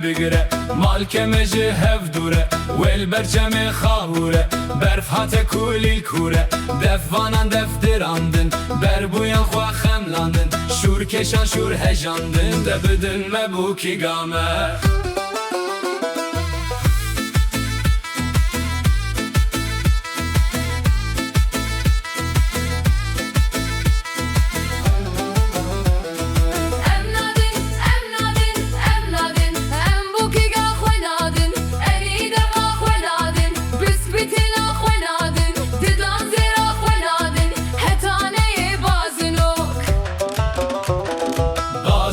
بگره مالکمجی هفدوره ویل برچمی خاوره برفحت کولیل کوره دفوانان دفتراندن بربویان خواه خملاندن شور کشان شور هجاندن دبدن مبوکی گامه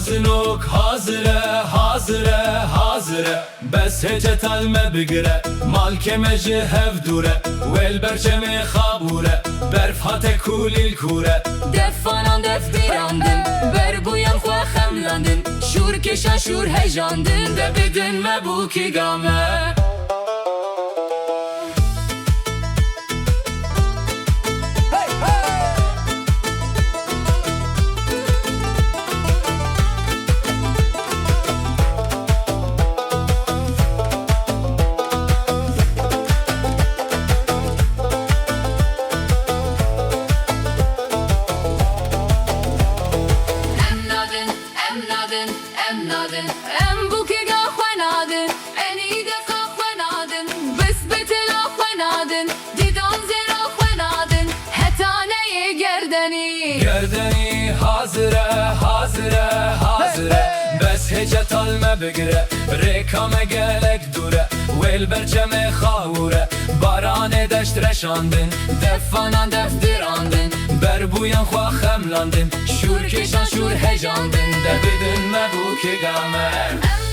Bazınok hazire hazire hazire bes hecet alme bigire malkemeci hevdure vel berçemi khabure berfhate kulil kure Defanan deftirandın berbuyan khwa xemlandın şur keşan şur hejandın debidin mebuki game Em bukiga khwenadın enide ka khwenadın bisbetela khwenadın didon zera khwenadın hetaneye gerdeni Gerdeni hazire hazire hazire bes hecet alme bigire rekame gelek dure vel berçemi khavure barane deşt reşandın defanan deftirandın berbuyan khwa xemlandın şur keşan şur hejandın debidin mebuki game